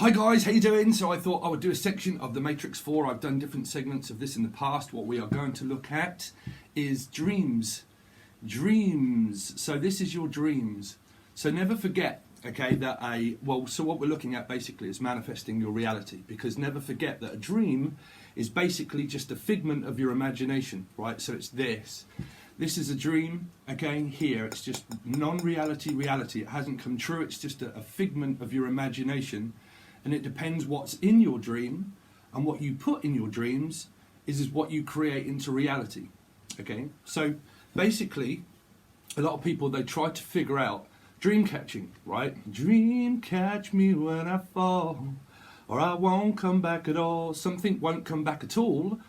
Hi guys, how you doing? So I thought I would do a section of the Matrix 4. I've done different segments of this in the past. What we are going to look at is dreams. Dreams. So this is your dreams. So never forget, okay, that so what we're looking at basically is manifesting your reality, because never forget that a dream is basically just a figment of your imagination, right? So it's this. This is a dream, again, here, it's just non-reality reality. It hasn't come true, it's just a figment of your imagination. And it depends what's in your dream, and what you put in your dreams is what you create into reality. Okay, so basically, a lot of people, they try to figure out dream catching, right? Dream catch me when I fall, or I won't come back at all. Something won't come back at all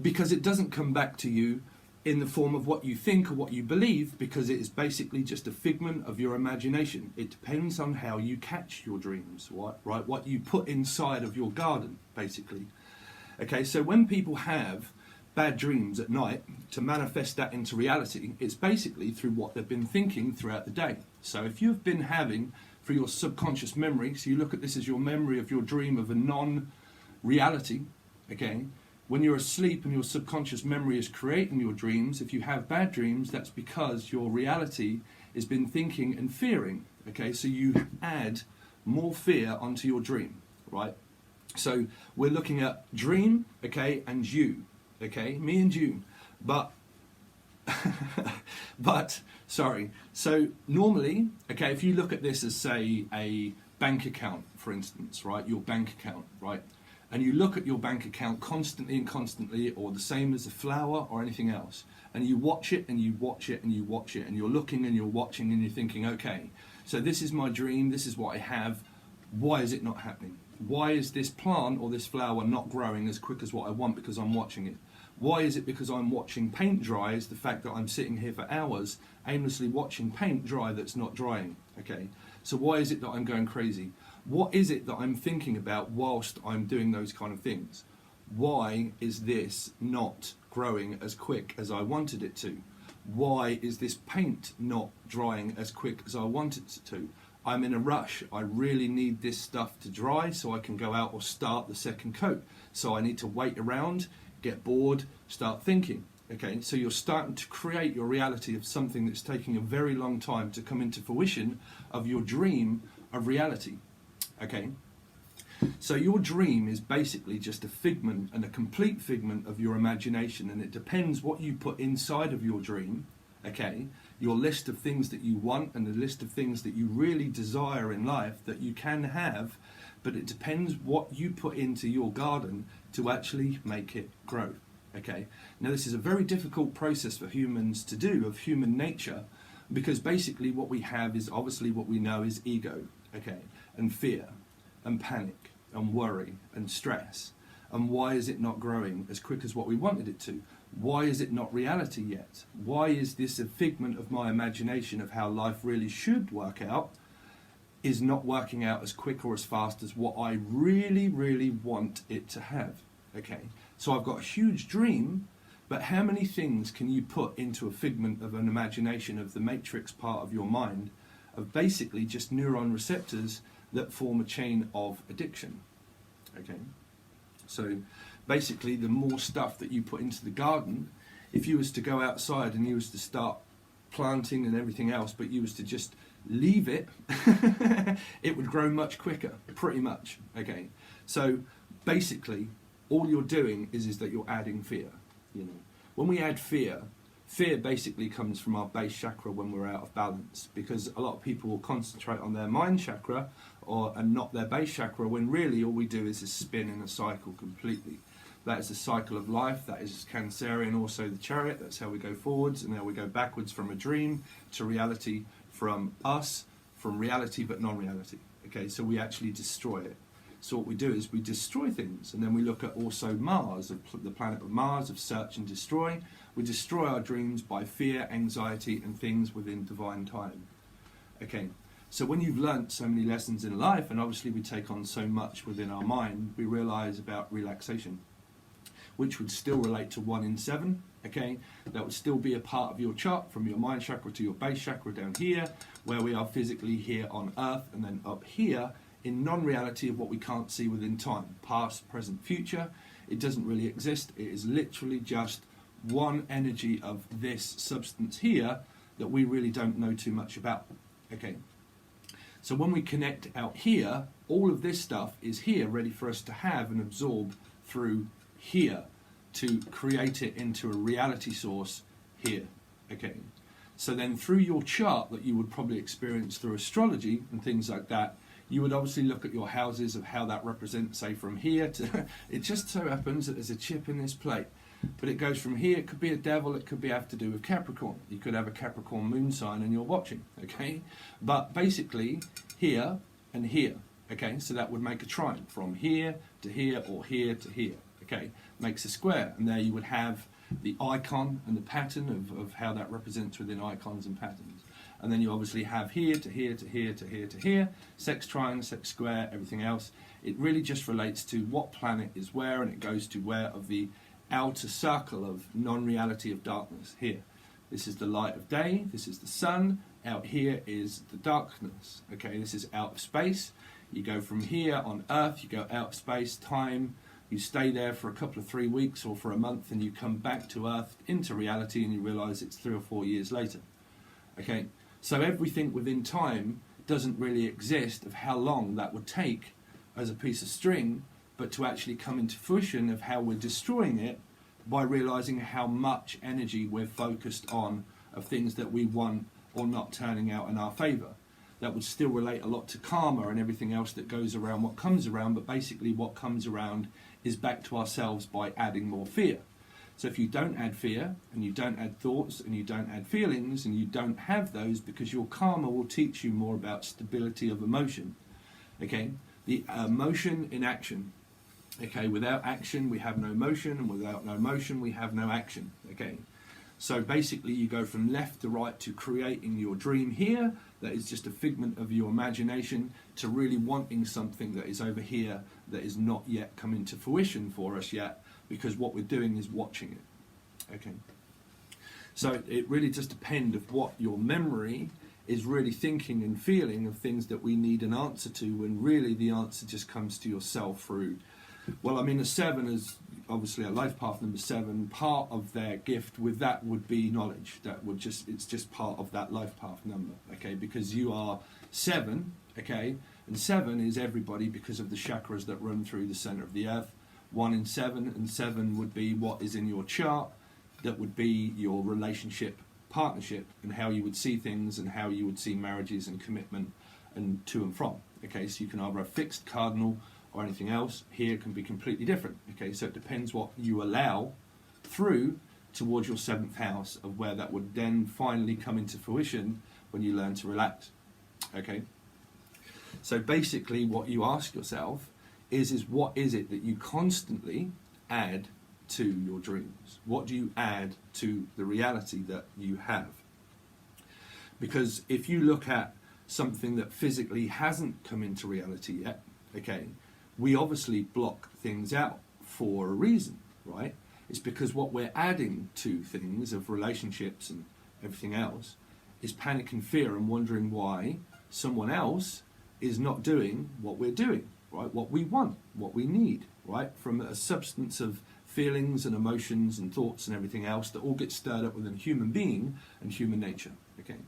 because it doesn't come back to you in the form of what you think or what you believe, because it is basically just a figment of your imagination. It depends on how you catch your dreams, right? What you put inside of your garden, basically. Okay, so when people have bad dreams at night, to manifest that into reality, it's basically through what they've been thinking throughout the day. So if you've been having, through your subconscious memory, so you look at this as your memory of your dream of a non-reality, okay, when you're asleep and your subconscious memory is creating your dreams, if you have bad dreams, that's because your reality has been thinking and fearing. Okay, so you add more fear onto your dream, right? So we're looking at dream, okay, and you, okay, me and you. But sorry. So normally, okay, if you look at this as, say, a bank account, for instance, right, your bank account, right? And you look at your bank account constantly and constantly, or the same as a flower or anything else, and you watch it and you watch it and you watch it, and you're looking and you're watching and you're thinking, okay, so this is my dream, this is what I have, why is it not happening? Why is this plant or this flower not growing as quick as what I want because I'm watching it? Why is it because I'm watching paint dry, is the fact that I'm sitting here for hours aimlessly watching paint dry that's not drying, okay? So why is it that I'm going crazy? What is it that I'm thinking about whilst I'm doing those kind of things? Why is this not growing as quick as I wanted it to? Why is this paint not drying as quick as I want it to? I'm in a rush. I really need this stuff to dry so I can go out or start the second coat. So I need to wait around, get bored, start thinking. Okay, so you're starting to create your reality of something that's taking a very long time to come into fruition of your dream of reality. Okay, so your dream is basically just a figment, and a complete figment of your imagination, and it depends what you put inside of your dream, okay, your list of things that you want and the list of things that you really desire in life that you can have, but it depends what you put into your garden to actually make it grow, okay. Now this is a very difficult process for humans to do, of human nature, because basically what we have is, obviously what we know is ego, okay, and fear, and panic, and worry, and stress. And why is it not growing as quick as what we wanted it to? Why is it not reality yet? Why is this a figment of my imagination of how life really should work out, is not working out as quick or as fast as what I really, really want it to have? Okay, so I've got a huge dream, but how many things can you put into a figment of an imagination of the matrix part of your mind, of basically just neuron receptors that form a chain of addiction? Okay, so basically the more stuff that you put into the garden, if you was to go outside and you was to start planting and everything else, but you was to just leave it, it would grow much quicker, pretty much. Okay, so basically all you're doing is that you're adding fear. You know, when we add fear, fear basically comes from our base chakra when we're out of balance, because a lot of people will concentrate on their mind chakra and not their base chakra, when really all we do is spin in a cycle completely. That is the cycle of life. That is Cancerian, also the chariot. That's how we go forwards, and how we go backwards from a dream to reality, from us, from reality but non-reality. Okay, so we actually destroy it. So what we do is we destroy things, and then we look at also Mars, the planet of Mars, of search and destroy. We destroy our dreams by fear, anxiety, and things within divine time. Okay, so when you've learnt so many lessons in life, and obviously we take on so much within our mind, we realise about relaxation, which would still relate to 1 in 7, okay? That would still be a part of your chart, from your mind chakra to your base chakra down here, where we are physically here on Earth, and then up here in non-reality of what we can't see within time, past, present, future. It doesn't really exist. It is literally just one energy of this substance here that we really don't know too much about. Okay. So when we connect out here, all of this stuff is here ready for us to have and absorb through here to create it into a reality source here. Okay. So then through your chart that you would probably experience through astrology and things like that, you would obviously look at your houses of how that represents, say, from here to... It just so happens that there's a chip in this plate. But it goes from here, it could be a devil, it could have to do with Capricorn. You could have a Capricorn moon sign and you're watching, okay? But basically, here and here, okay? So that would make a triangle from here to here or here to here, okay? Makes a square, and there you would have the icon and the pattern of how that represents within icons and patterns. And then you obviously have here to here to here to here to here, sex triangle, sex square, everything else. It really just relates to what planet is where, and it goes to where of the outer circle of non-reality of darkness here. This is the light of day, this is the sun, out here is the darkness. Okay, this is out of space. You go from here on Earth, you go out of space, time, you stay there for a couple of 3 weeks or for a month, and you come back to Earth into reality and you realise it's 3 or 4 years later. Okay, so everything within time doesn't really exist of how long that would take as a piece of string, but to actually come into fruition of how we're destroying it by realising how much energy we're focused on of things that we want or not turning out in our favour. That would still relate a lot to karma and everything else that goes around what comes around, but basically what comes around is back to ourselves by adding more fear. So if you don't add fear, and you don't add thoughts, and you don't add feelings, and you don't have those, because your karma will teach you more about stability of emotion. Okay, the emotion in action. Okay, without action we have no motion, and without no motion we have no action. Okay, so basically you go from left to right to creating your dream here, that is just a figment of your imagination, to really wanting something that is over here that is not yet come into fruition for us yet, because what we're doing is watching it. Okay, so it really just depends of what your memory is really thinking and feeling of things that we need an answer to, when really the answer just comes to yourself through... Well, I mean, a 7 is obviously a life path number 7. Part of their gift with that would be knowledge. That would just, it's just part of that life path number, okay? Because you are 7, okay? And 7 is everybody because of the chakras that run through the center of the earth. 1 in 7, and 7 would be what is in your chart. That would be your relationship, partnership, and how you would see things, and how you would see marriages and commitment and to and from. Okay, so you can either have fixed, cardinal, or anything else. Here can be completely different. Okay, so it depends what you allow through towards your 7th house of where that would then finally come into fruition when you learn to relax. Okay, so basically what you ask yourself is what is it that you constantly add to your dreams? What do you add to the reality that you have? Because if you look at something that physically hasn't come into reality yet, okay, we obviously block things out for a reason, right? It's because what we're adding to things of relationships and everything else is panic and fear, and wondering why someone else is not doing what we're doing, right? What we want, what we need, right? From a substance of feelings and emotions and thoughts and everything else that all get stirred up within a human being and human nature, okay?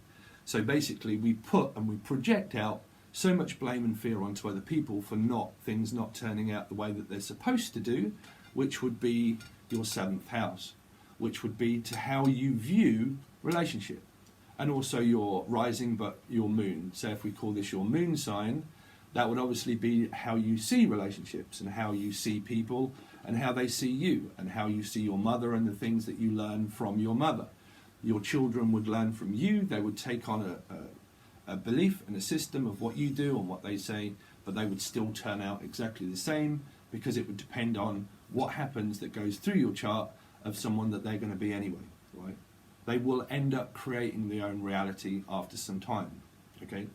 So basically we put and we project out so much blame and fear onto other people for things not turning out the way that they're supposed to do, which would be your 7th house, which would be to how you view relationship, and also your rising, but your moon. So if we call this your moon sign, that would obviously be how you see relationships and how you see people and how they see you and how you see your mother and the things that you learn from your mother. Your children would learn from you. They would take on a belief and a system of what you do and what they say, but they would still turn out exactly the same, because it would depend on what happens that goes through your chart of someone that they're going to be anyway, right? They will end up creating their own reality after some time, okay?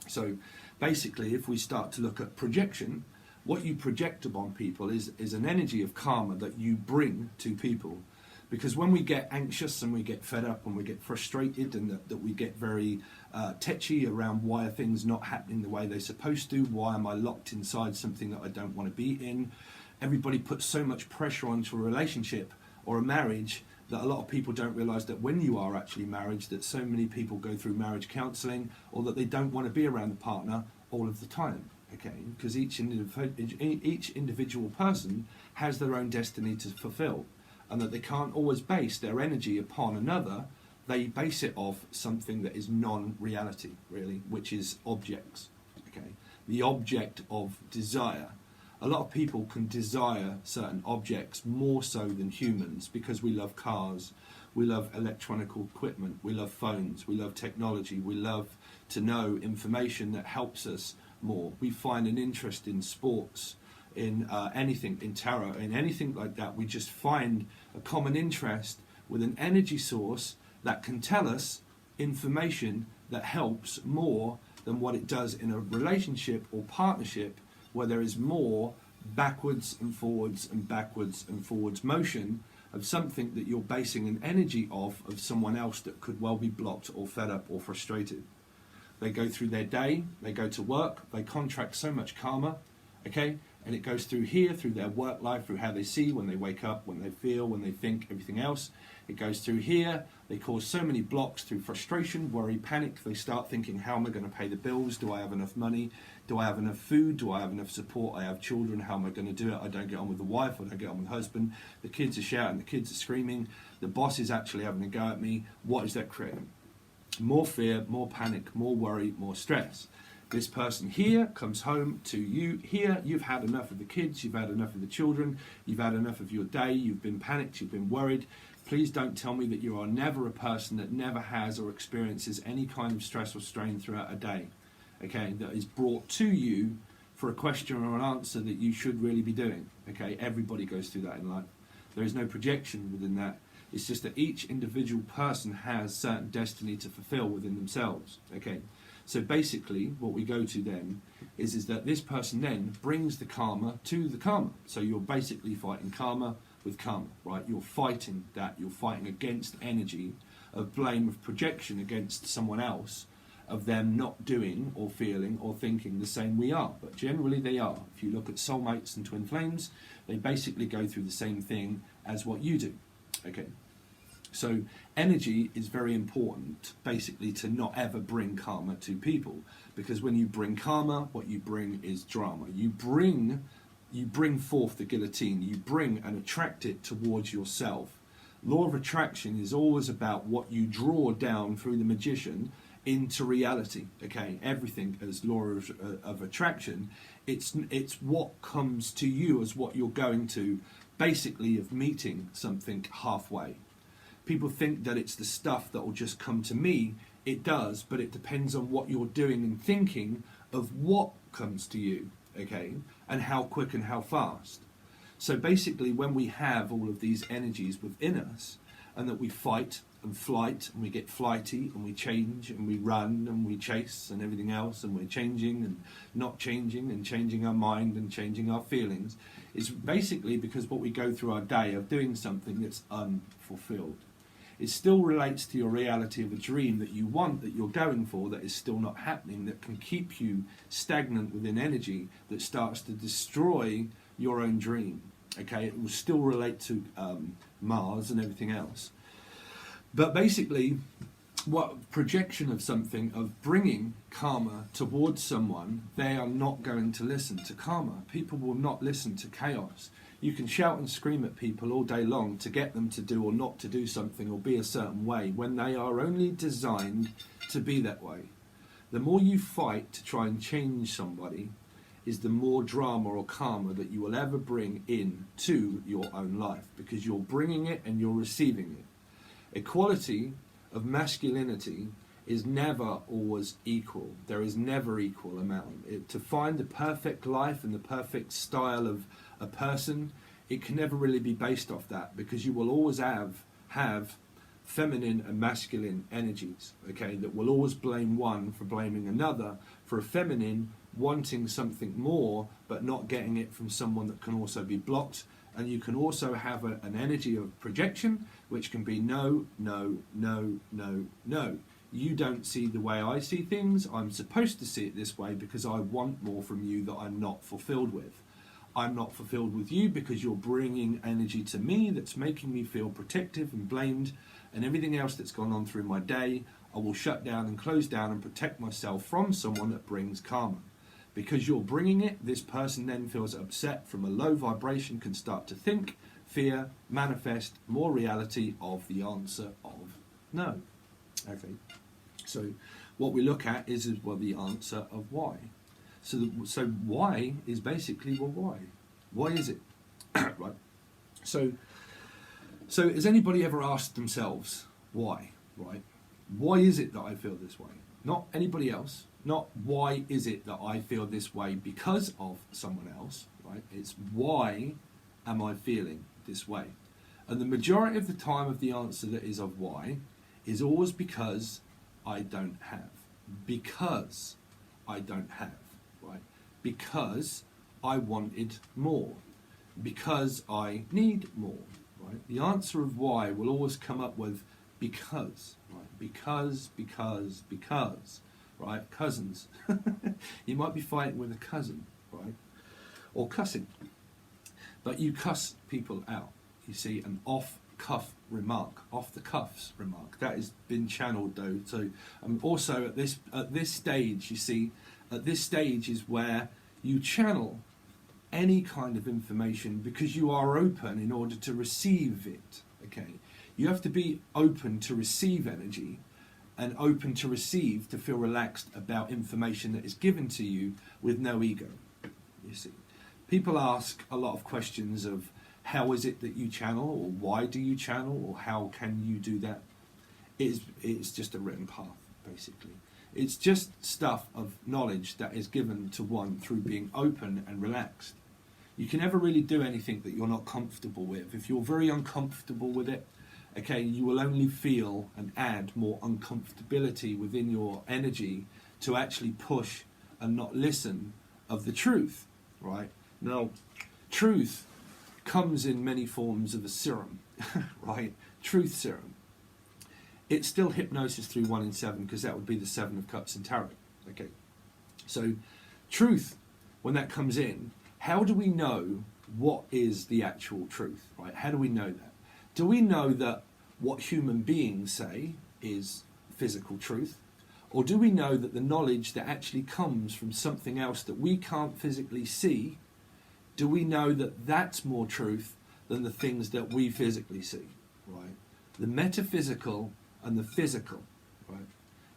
So basically, if we start to look at projection, what you project upon people is an energy of karma that you bring to people. Because when we get anxious and we get fed up and we get frustrated and that we get very tetchy around why are things not happening the way they're supposed to, why am I locked inside something that I don't want to be in, everybody puts so much pressure onto a relationship or a marriage that a lot of people don't realise that when you are actually married, that so many people go through marriage counselling, or that they don't want to be around the partner all of the time. Okay, because each individual person has their own destiny to fulfil, and that they can't always base their energy upon another. They base it off something that is non-reality, really, which is objects. Okay, the object of desire. A lot of people can desire certain objects more so than humans, because we love cars, we love electronic equipment, we love phones, we love technology, we love to know information that helps us more. We find an interest in sports, in anything, in tarot, in anything like that. We just find a common interest with an energy source that can tell us information that helps more than what it does in a relationship or partnership, where there is more backwards and forwards and backwards and forwards motion of something that you're basing an energy of someone else that could well be blocked or fed up or frustrated. They go through their day, they go to work, they contract so much karma, okay, and it goes through here, through their work life, through how they see, when they wake up, when they feel, when they think, everything else. It goes through here. They cause so many blocks through frustration, worry, panic. They start thinking, how am I going to pay the bills? Do I have enough money? Do I have enough food? Do I have enough support? I have children. How am I going to do it? I don't get on with the wife. I don't get on with the husband. The kids are shouting. The kids are screaming. The boss is actually having a go at me. What is that creating? More fear, more panic, more worry, more stress. This person here comes home to you here. You've had enough of the kids. You've had enough of the children. You've had enough of your day. You've been panicked. You've been worried. Please don't tell me that you are never a person that never has or experiences any kind of stress or strain throughout a day, okay, that is brought to you for a question or an answer that you should really be doing, okay? Everybody goes through that in life. There is no projection within that. It's just that each individual person has certain destiny to fulfill within themselves, okay? So basically what we go to then is that this person then brings the karma to the karma. So you're basically fighting karma with karma, right? You're fighting that. You're fighting against energy of blame, of projection against someone else, of them not doing or feeling or thinking the same we are. But generally they are. If you look at soulmates and twin flames, they basically go through the same thing as what you do, okay? So energy is very important, basically, to not ever bring karma to people, because when you bring karma, what you bring is drama. You bring forth the guillotine. You bring and attract it towards yourself. Law of attraction is always about what you draw down through the magician into reality. Okay, everything as law of attraction. It's what comes to you as what you're going to, basically, of meeting something halfway. People think that it's the stuff that will just come to me. It does, but it depends on what you're doing and thinking of what comes to you, okay, and how quick and how fast. So basically, when we have all of these energies within us, and that we fight and flight, and we get flighty, and we change, and we run, and we chase, and everything else, and we're changing and not changing, and changing our mind and changing our feelings, is basically because what we go through our day of doing something that's unfulfilled. It still relates to your reality of a dream that you want, that you're going for, that is still not happening, that can keep you stagnant within energy, that starts to destroy your own dream. Okay, it will still relate to Mars and everything else. But basically, what projection of something, of bringing karma towards someone, they are not going to listen to karma. People will not listen to chaos. You can shout and scream at people all day long to get them to do or not to do something or be a certain way when they are only designed to be that way. The more you fight to try and change somebody is the more drama or karma that you will ever bring in to your own life, because you're bringing it and you're receiving it. Equality of masculinity is never always equal. There is never equal amount. To find the perfect life and the perfect style of a person, it can never really be based off that, because you will always have feminine and masculine energies, okay, that will always blame one for blaming another, for a feminine wanting something more but not getting it from someone that can also be blocked And you can also have an energy of projection, which can be no, no, no, no, no. You don't see the way I see things. I'm supposed to see it this way because I want more from you that I'm not fulfilled with. I'm not fulfilled with you because you're bringing energy to me that's making me feel protective and blamed, and everything else that's gone on through my day, I will shut down and close down and protect myself from someone that brings karma. Because you're bringing it, this person then feels upset from a low vibration, can start to think, fear, manifest more reality of the answer of no. Okay. So what we look at is well, the answer of why. So why is basically, well, why? Why is it? Right. So has anybody ever asked themselves why? Right. Why is it that I feel this way? Not anybody else. Not why is it that I feel this way because of someone else. Right. It's why am I feeling this way? And the majority of the time of the answer that is of why is always because I don't have. Because I don't have. Right? Because I wanted more. Because I need more. Right? The answer of why will always come up with because. Right? Because. Right? Cousins. You might be fighting with a cousin, right? Or cussing. But you cuss people out. You see, an off-cuff remark, off-the-cuffs remark. That has been channeled though. So also at this stage, you see, at this stage is where you channel any kind of information because you are open in order to receive it. Okay, you have to be open to receive energy and open to receive, to feel relaxed about information that is given to you with no ego. You see, people ask a lot of questions of how is it that you channel, or why do you channel, or how can you do that? It's just a written path, basically. It's just stuff of knowledge that is given to one through being open and relaxed. You can never really do anything that you're not comfortable with. If you're very uncomfortable with it, okay, you will only feel and add more uncomfortability within your energy to actually push and not listen of the truth, right? Now, truth comes in many forms of a serum, right? Truth serum. It's still hypnosis through 1 in 7 because that would be the 7 of Cups in tarot, okay? So, truth, when that comes in, how do we know what is the actual truth, right? How do we know that? Do we know that what human beings say is physical truth? Or do we know that the knowledge that actually comes from something else that we can't physically see, do we know that that's more truth than the things that we physically see, right? The metaphysical and the physical, right?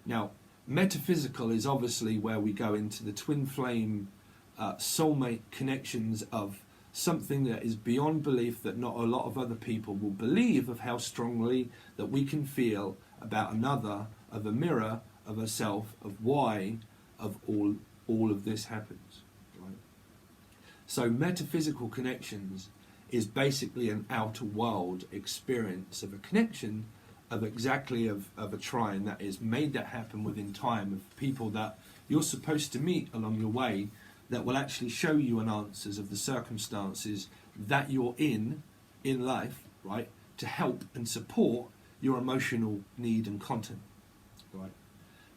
Now, metaphysical is obviously where we go into the twin flame soulmate connections of something that is beyond belief that not a lot of other people will believe, of how strongly that we can feel about another, of a mirror, of a self, of why of all of this happens. Right? So metaphysical connections is basically an outer world experience of a connection of exactly of a trine that is made that happen within time, of people that you're supposed to meet along your way that will actually show you an answers of the circumstances that you're in life, right, to help and support your emotional need and content, right?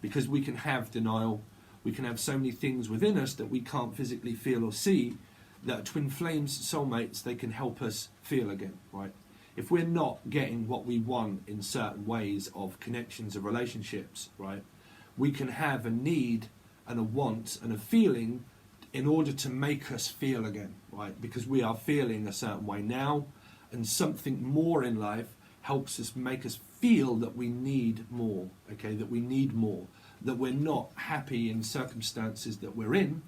Because we can have denial, we can have so many things within us that we can't physically feel or see, that twin flames, soulmates, they can help us feel again, right? If we're not getting what we want in certain ways of connections of relationships, right, we can have a need and a want and a feeling in order to make us feel again, right? Because we are feeling a certain way now, and something more in life helps us make us feel that we need more, okay? That we need more, that we're not happy in circumstances that we're in,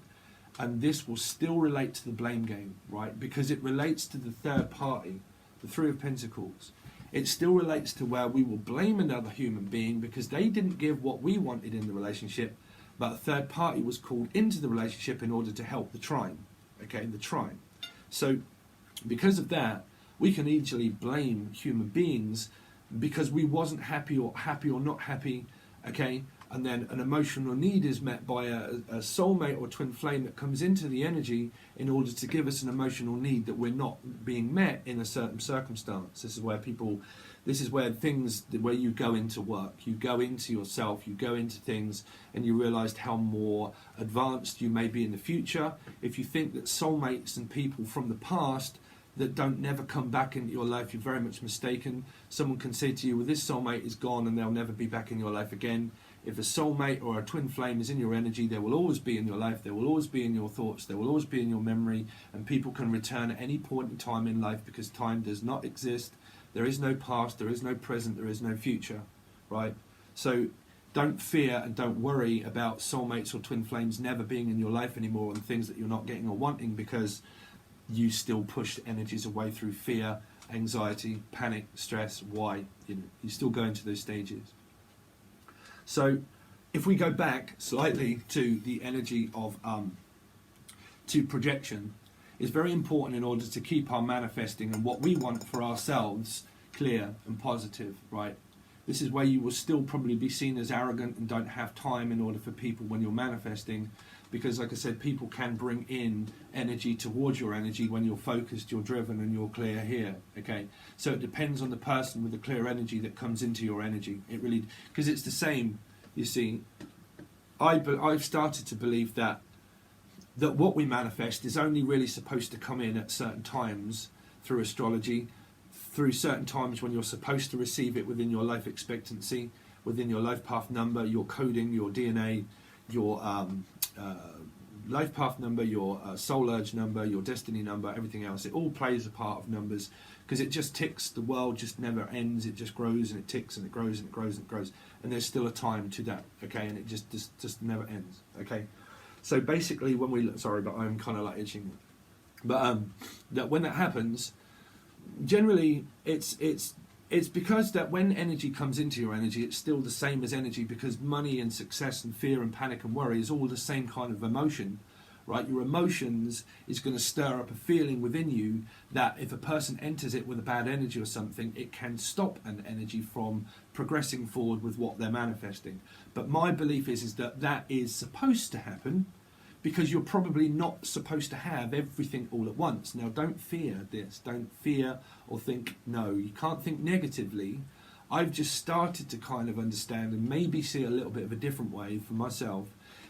and this will still relate to the blame game, right? Because it relates to the third party, the Three of Pentacles. It still relates to where we will blame another human being because they didn't give what we wanted in the relationship, but a third party was called into the relationship in order to help the trine, okay, the trine. So because of that, we can easily blame human beings because we wasn't happy or not happy, okay, and then an emotional need is met by a soulmate or twin flame that comes into the energy in order to give us an emotional need that we're not being met in a certain circumstance. This is where where you go into work, you go into yourself, you go into things, and you realise how more advanced you may be in the future. If you think that soulmates and people from the past that don't never come back into your life, you're very much mistaken. Someone can say to you, well, this soulmate is gone and they'll never be back in your life again. If a soulmate or a twin flame is in your energy, they will always be in your life, they will always be in your thoughts, they will always be in your memory, and people can return at any point in time in life, because time does not exist. There is no past, there is no present, there is no future, right? So don't fear and don't worry about soulmates or twin flames never being in your life anymore and things that you're not getting or wanting, because you still push energies away through fear, anxiety, panic, stress. Why? You still go into those stages. So if we go back slightly to the energy of to projection, it's very important in order to keep our manifesting and what we want for ourselves clear and positive, right? This is where you will still probably be seen as arrogant and don't have time in order for people when you're manifesting, because like I said, people can bring in energy towards your energy when you're focused, you're driven, and you're clear here, okay? So it depends on the person with the clear energy that comes into your energy. It really, because it's the same, you see. I've started to believe that what we manifest is only really supposed to come in at certain times through astrology, through certain times when you're supposed to receive it within your life expectancy, within your life path number, your coding, your DNA, your life path number, your soul urge number, your destiny number, everything else. It all plays a part of numbers, because it just ticks. The world just never ends. It just grows and it ticks and it grows and it grows and it grows. And there's still a time to that, okay? And it just never ends, okay? So basically, when we, sorry, but I'm kind of like itching. But that when that happens, generally it's because that when energy comes into your energy, it's still the same as energy, because money and success and fear and panic and worry is all the same kind of emotion, right? Your emotions is going to stir up a feeling within you that if a person enters it with a bad energy or something, it can stop an energy from progressing forward with what they're manifesting. But my belief is that that is supposed to happen, because you're probably not supposed to have everything all at once. Now, don't fear this. Don't fear or think, no, you can't think negatively. I've just started to kind of understand and maybe see a little bit of a different way for myself,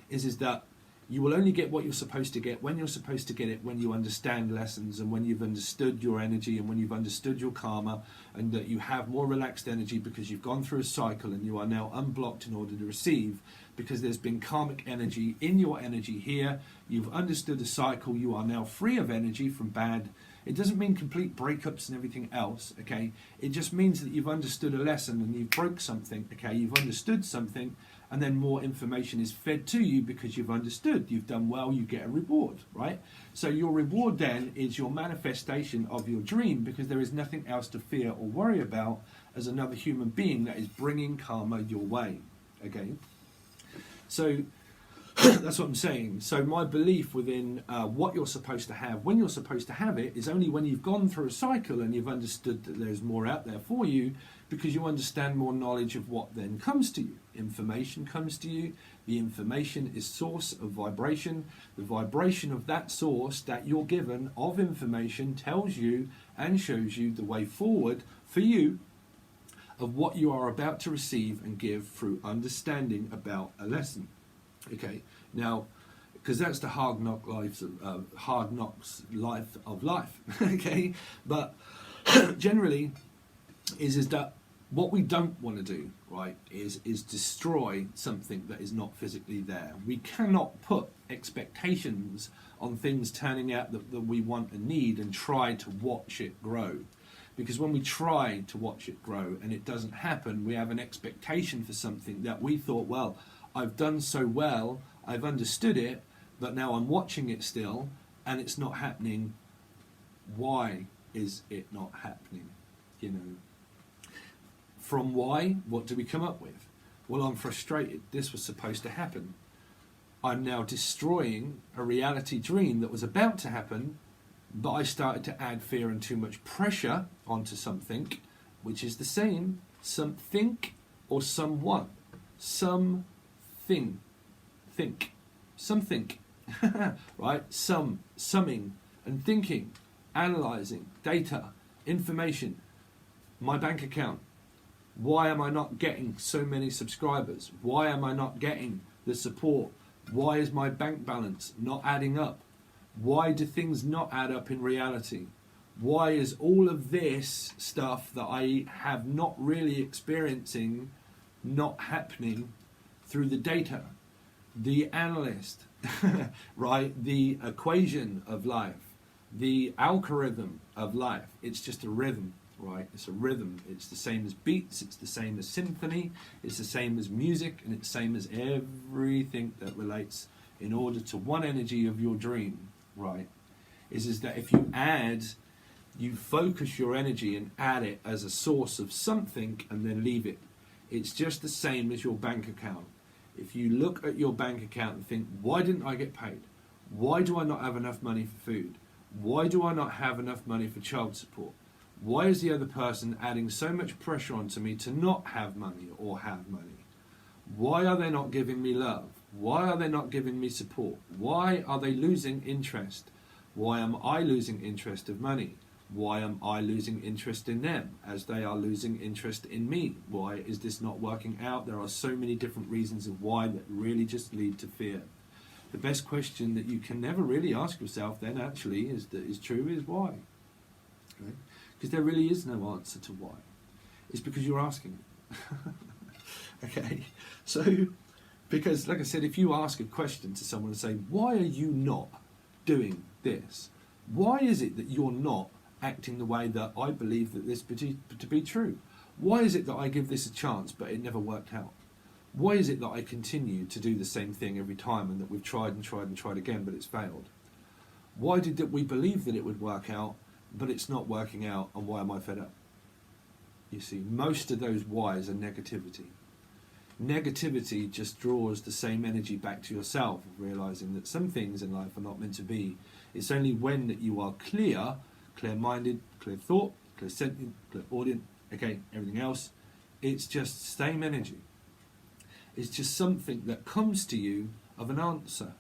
is that you will only get what you're supposed to get when you're supposed to get it, when you understand lessons and when you've understood your energy and when you've understood your karma, and that you have more relaxed energy because you've gone through a cycle and you are now unblocked in order to receive, because there's been karmic energy in your energy here. You've understood the cycle. You are now free of energy from bad. It doesn't mean complete breakups and everything else, okay? It just means that you've understood a lesson and you've broke something, okay? You've understood something, and then more information is fed to you because you've understood. You've done well, you get a reward, right? So your reward then is your manifestation of your dream, because there is nothing else to fear or worry about as another human being that is bringing karma your way, okay? So that's what I'm saying. So my belief within what you're supposed to have, when you're supposed to have it, is only when you've gone through a cycle and you've understood that there's more out there for you, because you understand more knowledge of what then comes to you. Information comes to you. The information is source of vibration. The vibration of that source that you're given of information tells you and shows you the way forward for you of what you are about to receive and give through understanding about a lesson. Okay, now, because that's the hard knocks life of life. Okay, but generally, is that what we don't want to do, right? Is destroy something that is not physically there. We cannot put expectations on things turning out that we want and need and try to watch it grow. Because when we try to watch it grow and it doesn't happen, we have an expectation for something that we thought, well, I've done so well, I've understood it, but now I'm watching it still and it's not happening. Why is it not happening? You know, from why, what do we come up with? Well, I'm frustrated. This was supposed to happen. I'm now destroying a reality dream that was about to happen, but I started to add fear and too much pressure onto something, which is the same, something or someone. Someone, think, something, right? Summing and thinking, analysing, data, information, my bank account. Why am I not getting so many subscribers? Why am I not getting the support? Why is my bank balance not adding up? Why do things not add up in reality? Why is all of this stuff that I have not really experiencing not happening through the data, the analyst, right? The equation of life, the algorithm of life. It's just a rhythm, right? It's a rhythm. It's the same as beats. It's the same as symphony. It's the same as music, and it's the same as everything that relates in order to one energy of your dream, right? Is that if you focus your energy and add it as a source of something and then leave it. It's just the same as your bank account. If you look at your bank account and think, why didn't I get paid? Why do I not have enough money for food? Why do I not have enough money for child support? Why is the other person adding so much pressure onto me to not have money or have money? Why are they not giving me love? Why are they not giving me support? Why are they losing interest? Why am I losing interest of money? Why am I losing interest in them as they are losing interest in me? Why is this not working out? There are so many different reasons of why that really just lead to fear. The best question that you can never really ask yourself then actually is why? Okay? Because there really is no answer to why. It's because you're asking it. Okay? So, because like I said, if you ask a question to someone and say, why are you not doing this? Why is it that you're not acting the way that I believe that this to be true? Why is it that I give this a chance but it never worked out? Why is it that I continue to do the same thing every time and that we've tried and tried and tried again but it's failed? Why did that we believe that it would work out but it's not working out, and why am I fed up? You see, most of those whys are negativity. Negativity just draws the same energy back to yourself, realizing that some things in life are not meant to be. It's only when that you are clear-minded, clear thought, clear sentient, clear audient, okay, everything else, it's just same energy. It's just something that comes to you of an answer,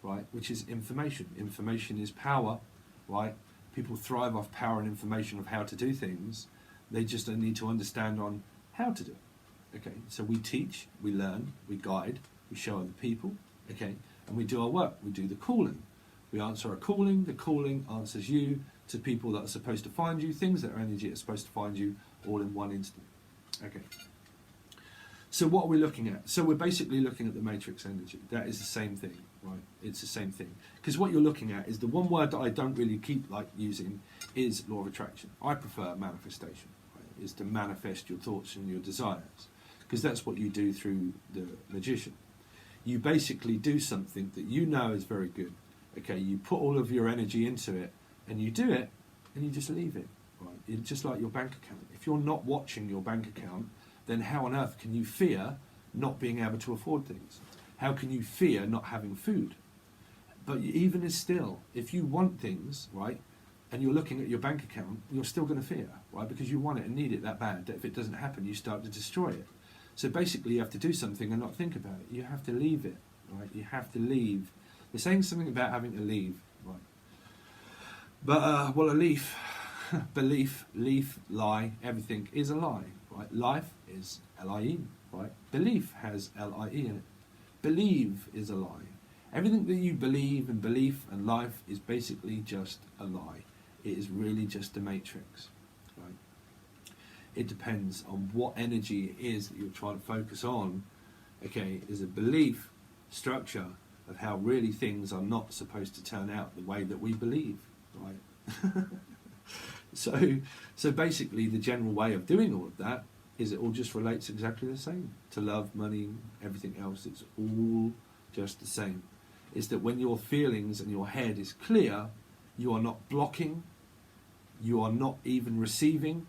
right, which is information. Information is power, right? People thrive off power and information of how to do things. They just don't need to understand on how to do it. Okay, so we teach, we learn, we guide, we show other people, okay, and we do our work. We do the calling. We answer a calling. The calling answers you to people that are supposed to find you, things that are energy are supposed to find you, all in one instant. Okay. So what are we looking at? So we're basically looking at the matrix energy. That is the same thing, right? It's the same thing. Because what you're looking at is the one word that I don't really keep like using is law of attraction. I prefer manifestation, right? Is to manifest your thoughts and your desires. Because that's what you do through the magician. You basically do something that you know is very good. Okay, you put all of your energy into it, and you do it, and you just leave it. Right? It's just like your bank account. If you're not watching your bank account, then how on earth can you fear not being able to afford things? How can you fear not having food? But even still, if you want things, right, and you're looking at your bank account, you're still going to fear, right, because you want it and need it that bad, that if it doesn't happen, you start to destroy it. So basically, you have to do something and not think about it. You have to leave it, right? You have to leave. They're saying something about having to leave, right? But, well, a leaf, belief, leaf, lie, everything is a lie, right? Life is L-I-E, right? Belief has L-I-E in it. Believe is a lie. Everything that you believe and belief and life is basically just a lie. It is really just a matrix, right? It depends on what energy it is that you're trying to focus on. Okay, is a belief structure of how really things are not supposed to turn out the way that we believe, right? So basically the general way of doing all of that is it all just relates exactly the same to love, money, everything else. It's all just the same. It's that when your feelings and your head is clear, you are not blocking, you are not even receiving,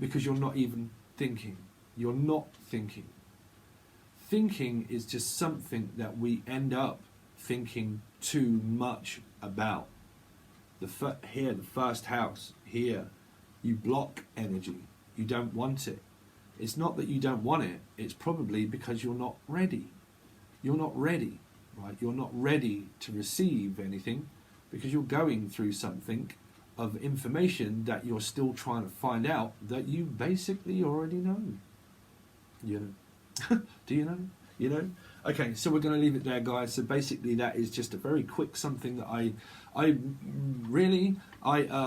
because you're not even thinking. You're not thinking. Thinking is just something that we end up thinking too much about. The first house, here, you block energy. You don't want it. It's not that you don't want it, it's probably because you're not ready. you're not ready, right? You're not ready to receive anything because you're going through something of information that you're still trying to find out that you basically already know. You know? Do you know? You know? Okay, so we're going to leave it there, guys. So basically, that is just a very quick something that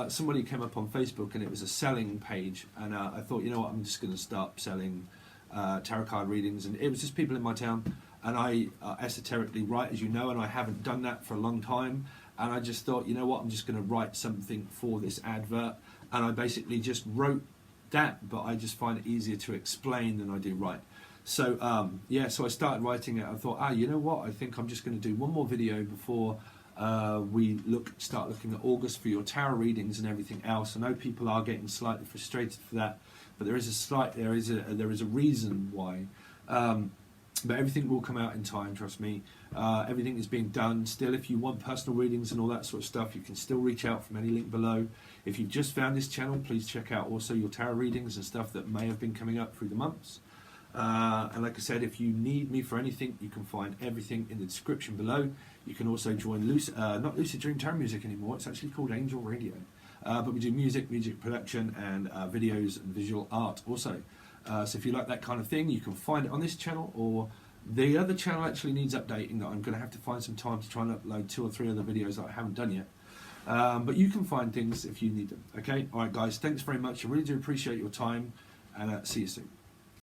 somebody came up on Facebook and it was a selling page, and I thought, you know what, I'm just going to start selling tarot card readings, and it was just people in my town, and I esoterically write, as you know, and I haven't done that for a long time, and I just thought, you know what, I'm just going to write something for this advert, and I basically just wrote that, but I just find it easier to explain than I do write. So so I started writing it. I thought, you know what, I think I'm just going to do one more video before we start looking at August for your tarot readings and everything else. I know people are getting slightly frustrated for that, but there is a reason why. But everything will come out in time, trust me. Everything is being done. Still, if you want personal readings and all that sort of stuff, you can still reach out from any link below. If you've just found this channel, please check out also your tarot readings and stuff that may have been coming up through the months. And like I said, if you need me for anything, you can find everything in the description below. You can also join not Lucid Dream Tarot Music anymore, it's actually called Angel Radio. But we do music production, and videos and visual art also. So if you like that kind of thing, you can find it on this channel, or the other channel actually needs updating that I'm going to have to find some time to try and upload 2 or 3 other videos that I haven't done yet. But you can find things if you need them. Okay, alright guys, thanks very much. I really do appreciate your time, and see you soon.